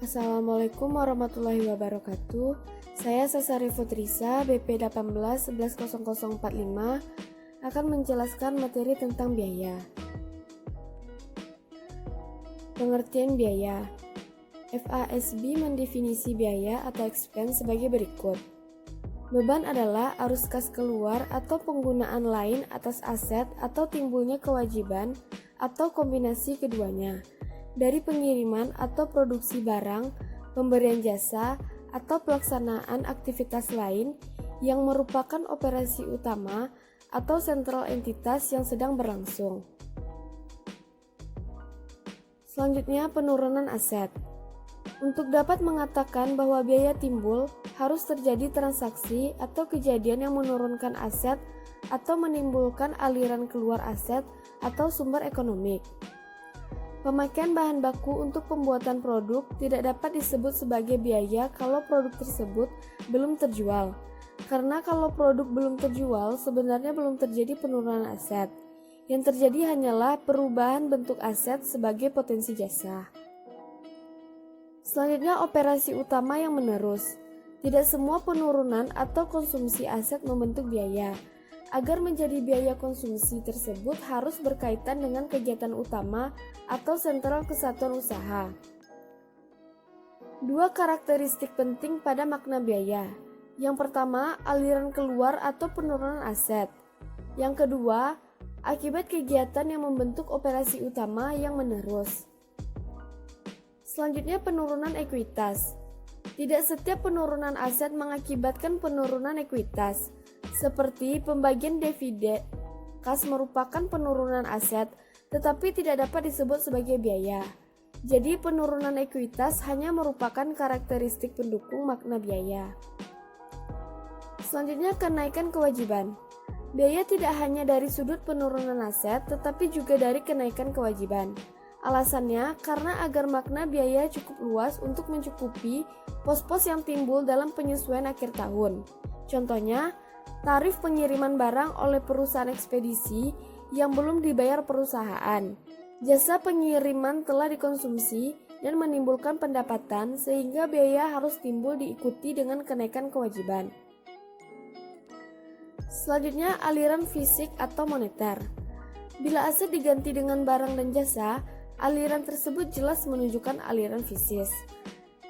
Assalamualaikum warahmatullahi wabarakatuh. Saya Sasari Futrisa, BP 18110045 akan menjelaskan materi tentang biaya. Pengertian biaya. FASB mendefinisi biaya atau expense sebagai berikut. Beban adalah arus kas keluar atau penggunaan lain atas aset atau timbulnya kewajiban atau kombinasi keduanya dari pengiriman atau produksi barang, pemberian jasa, atau pelaksanaan aktivitas lain yang merupakan operasi utama atau sentral entitas yang sedang berlangsung. Selanjutnya, penurunan aset. Untuk dapat mengatakan bahwa biaya timbul, harus terjadi transaksi atau kejadian yang menurunkan aset atau menimbulkan aliran keluar aset atau sumber ekonomi. Pemakaian bahan baku untuk pembuatan produk tidak dapat disebut sebagai biaya kalau produk tersebut belum terjual. Karena kalau produk belum terjual, sebenarnya belum terjadi penurunan aset. Yang terjadi hanyalah perubahan bentuk aset sebagai potensi jasa. Selanjutnya, operasi utama yang menerus. Tidak semua penurunan atau konsumsi aset membentuk biaya. Agar menjadi biaya konsumsi tersebut harus berkaitan dengan kegiatan utama atau sentral kesatuan usaha. Dua karakteristik penting pada makna biaya. Yang pertama, aliran keluar atau penurunan aset. Yang kedua, akibat kegiatan yang membentuk operasi utama yang menerus. Selanjutnya, penurunan ekuitas. Tidak setiap penurunan aset mengakibatkan penurunan ekuitas. Seperti pembagian dividen kas merupakan penurunan aset, tetapi tidak dapat disebut sebagai biaya. Jadi penurunan ekuitas hanya merupakan karakteristik pendukung makna biaya. Selanjutnya, kenaikan kewajiban. Biaya tidak hanya dari sudut penurunan aset, tetapi juga dari kenaikan kewajiban. Alasannya karena agar makna biaya cukup luas untuk mencukupi pos-pos yang timbul dalam penyesuaian akhir tahun. Contohnya, tarif pengiriman barang oleh perusahaan ekspedisi yang belum dibayar perusahaan. Jasa pengiriman telah dikonsumsi dan menimbulkan pendapatan sehingga biaya harus timbul diikuti dengan kenaikan kewajiban. Selanjutnya, aliran fisik atau moneter. Bila aset diganti dengan barang dan jasa, aliran tersebut jelas menunjukkan aliran fisis.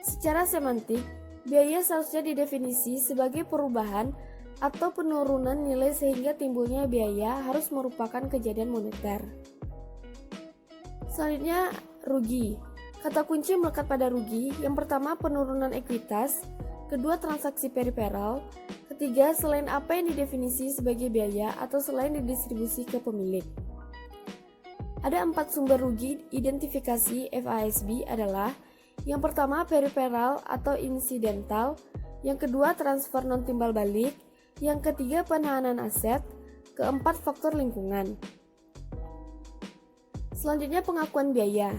Secara semantik, biaya seharusnya didefinisi sebagai perubahan atau penurunan nilai sehingga timbulnya biaya harus merupakan kejadian moneter. Selanjutnya, rugi. Kata kunci melekat pada rugi. Yang pertama, penurunan ekuitas. Kedua, transaksi periferal. Ketiga, selain apa yang didefinisi sebagai biaya atau selain didistribusi ke pemilik. Ada 4 sumber rugi identifikasi FASB adalah: yang pertama, periferal atau insidental. Yang kedua, transfer non timbal balik. Yang ketiga, penahanan aset. Keempat, faktor lingkungan. Selanjutnya, pengakuan biaya.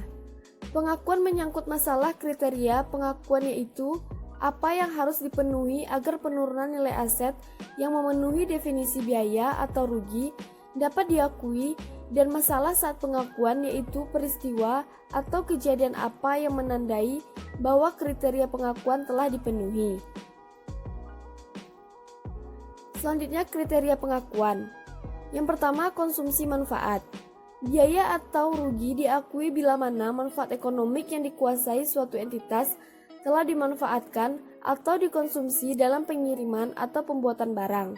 Pengakuan menyangkut masalah kriteria pengakuan, yaitu apa yang harus dipenuhi agar penurunan nilai aset yang memenuhi definisi biaya atau rugi dapat diakui, dan masalah saat pengakuan, yaitu peristiwa atau kejadian apa yang menandai bahwa kriteria pengakuan telah dipenuhi. Selanjutnya, kriteria pengakuan. Yang pertama, konsumsi manfaat. Biaya atau rugi diakui bila mana manfaat ekonomik yang dikuasai suatu entitas telah dimanfaatkan atau dikonsumsi dalam pengiriman atau pembuatan barang.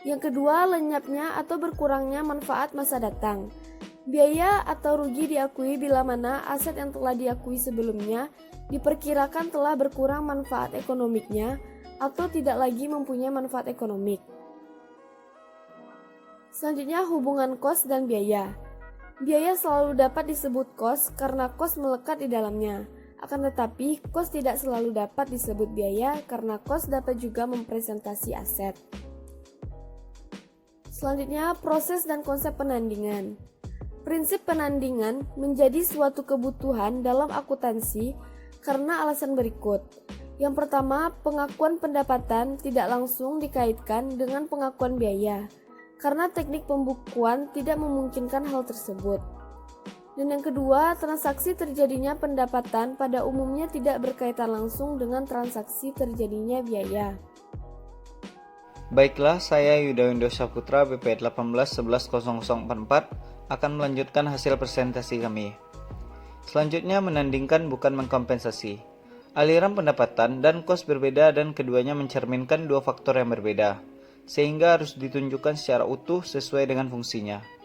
Yang kedua, lenyapnya atau berkurangnya manfaat masa datang. Biaya atau rugi diakui bila mana aset yang telah diakui sebelumnya diperkirakan telah berkurang manfaat ekonomiknya atau tidak lagi mempunyai manfaat ekonomik. Selanjutnya, hubungan kos dan biaya. Biaya selalu dapat disebut kos karena kos melekat di dalamnya. Akan tetapi, kos tidak selalu dapat disebut biaya karena kos dapat juga mempresentasi aset. Selanjutnya, proses dan konsep penandingan. Prinsip penandingan menjadi suatu kebutuhan dalam akuntansi karena alasan berikut. Yang pertama, pengakuan pendapatan tidak langsung dikaitkan dengan pengakuan biaya, karena teknik pembukuan tidak memungkinkan hal tersebut. Dan yang kedua, transaksi terjadinya pendapatan pada umumnya tidak berkaitan langsung dengan transaksi terjadinya biaya. Baiklah, saya Yuda Windo Saputra BP 18110044 akan melanjutkan hasil presentasi kami. Selanjutnya menandingkan bukan mengkompensasi. Aliran pendapatan dan kos berbeda dan keduanya mencerminkan dua faktor yang berbeda, sehingga harus ditunjukkan secara utuh sesuai dengan fungsinya.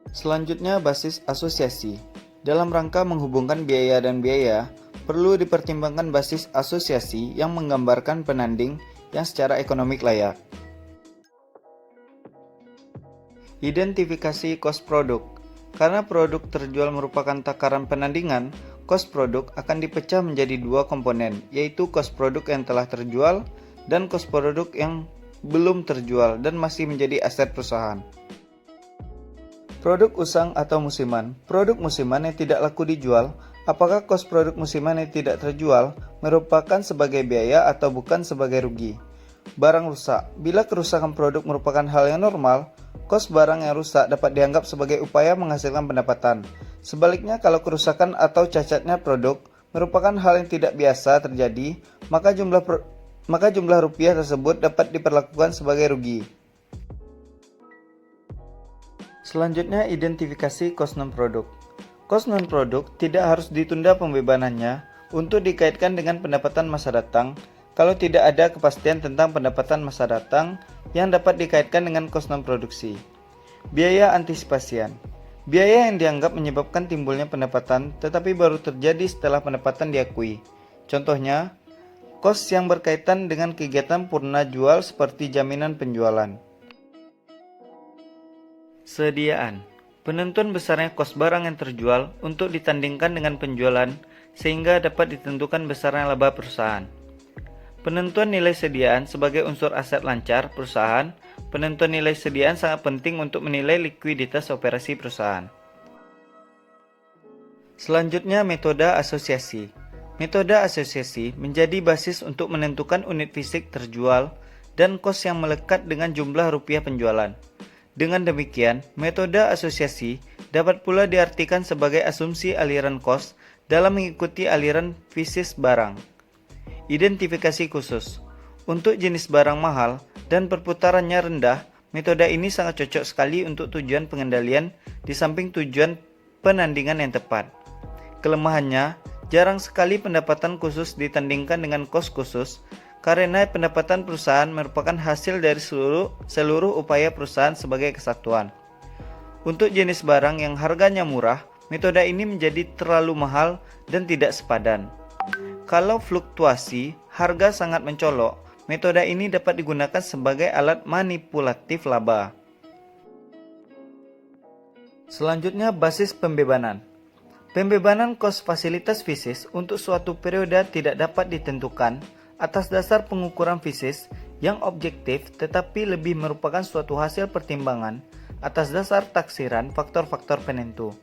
Selanjutnya basis asosiasi. Dalam rangka menghubungkan biaya dan biaya, perlu dipertimbangkan basis asosiasi yang menggambarkan penanding yang secara ekonomik layak. Identifikasi kos produk. Karena produk terjual merupakan takaran penandingan, kos produk akan dipecah menjadi dua komponen, yaitu kos produk yang telah terjual dan kos produk yang belum terjual dan masih menjadi aset perusahaan. Produk usang atau musiman. Produk musiman yang tidak laku dijual, apakah kos produk musiman yang tidak terjual merupakan sebagai biaya atau bukan sebagai rugi? Barang rusak. Bila kerusakan produk merupakan hal yang normal, kos barang yang rusak dapat dianggap sebagai upaya menghasilkan pendapatan. Sebaliknya, kalau kerusakan atau cacatnya produk merupakan hal yang tidak biasa terjadi, maka jumlah rupiah tersebut dapat diperlakukan sebagai rugi. Selanjutnya, identifikasi kos non-produk. Kos non-produk tidak harus ditunda pembebanannya untuk dikaitkan dengan pendapatan masa datang kalau tidak ada kepastian tentang pendapatan masa datang yang dapat dikaitkan dengan kos non-produksi. Biaya antisipasian. Biaya yang dianggap menyebabkan timbulnya pendapatan tetapi baru terjadi setelah pendapatan diakui. Contohnya, kos yang berkaitan dengan kegiatan purna jual seperti jaminan penjualan. Sediaan. Penentuan besarnya kos barang yang terjual untuk ditandingkan dengan penjualan sehingga dapat ditentukan besarnya laba perusahaan. Penentuan nilai sediaan sebagai unsur aset lancar perusahaan. Penentuan nilai sediaan sangat penting untuk menilai likuiditas operasi perusahaan. Selanjutnya, metode asosiasi. Metode asosiasi menjadi basis untuk menentukan unit fisik terjual dan kos yang melekat dengan jumlah rupiah penjualan. Dengan demikian, metode asosiasi dapat pula diartikan sebagai asumsi aliran kos dalam mengikuti aliran fisis barang. Identifikasi khusus. Untuk jenis barang mahal dan perputarannya rendah, metode ini sangat cocok sekali untuk tujuan pengendalian di samping tujuan penandingan yang tepat. Kelemahannya, jarang sekali pendapatan khusus ditandingkan dengan kos khusus karena pendapatan perusahaan merupakan hasil dari seluruh upaya perusahaan sebagai kesatuan. Untuk jenis barang yang harganya murah, metode ini menjadi terlalu mahal dan tidak sepadan. Kalau fluktuasi harga sangat mencolok, metode ini dapat digunakan sebagai alat manipulatif laba. Selanjutnya, basis pembebanan. Pembebanan kos fasilitas fisis untuk suatu periode tidak dapat ditentukan atas dasar pengukuran fisis yang objektif tetapi lebih merupakan suatu hasil pertimbangan atas dasar taksiran faktor-faktor penentu.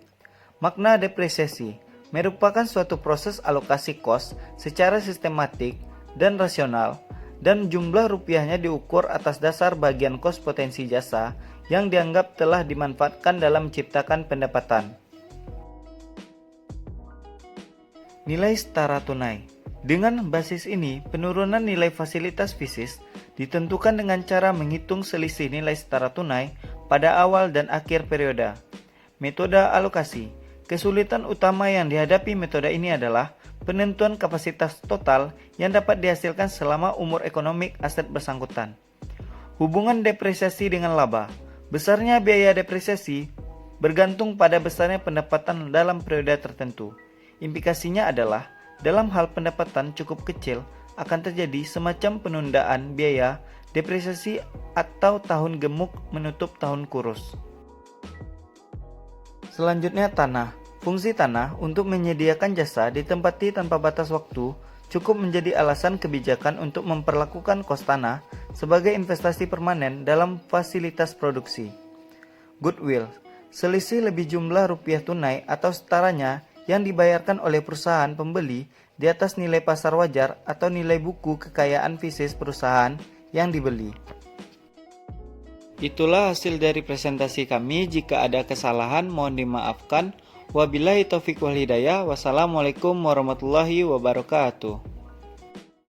Makna depresiasi merupakan suatu proses alokasi kos secara sistematik dan rasional dan jumlah rupiahnya diukur atas dasar bagian kos potensi jasa yang dianggap telah dimanfaatkan dalam menciptakan pendapatan. Nilai setara tunai. Dengan basis ini, penurunan nilai fasilitas fisis ditentukan dengan cara menghitung selisih nilai setara tunai pada awal dan akhir periode. Metode alokasi. Kesulitan utama yang dihadapi metode ini adalah penentuan kapasitas total yang dapat dihasilkan selama umur ekonomik aset bersangkutan. Hubungan depresiasi dengan laba. Besarnya biaya depresiasi bergantung pada besarnya pendapatan dalam periode tertentu. Implikasinya adalah dalam hal pendapatan cukup kecil akan terjadi semacam penundaan biaya depresiasi atau tahun gemuk menutup tahun kurus. Selanjutnya, tanah. Fungsi tanah untuk menyediakan jasa ditempati tanpa batas waktu cukup menjadi alasan kebijakan untuk memperlakukan kos tanah sebagai investasi permanen dalam fasilitas produksi. Goodwill. Selisih lebih jumlah rupiah tunai atau setaranya yang dibayarkan oleh perusahaan pembeli di atas nilai pasar wajar atau nilai buku kekayaan fisis perusahaan yang dibeli. Itulah hasil dari presentasi kami. Jika ada kesalahan mohon dimaafkan. Wabillahi taufiq wal hidayah. Wassalamualaikum warahmatullahi wabarakatuh.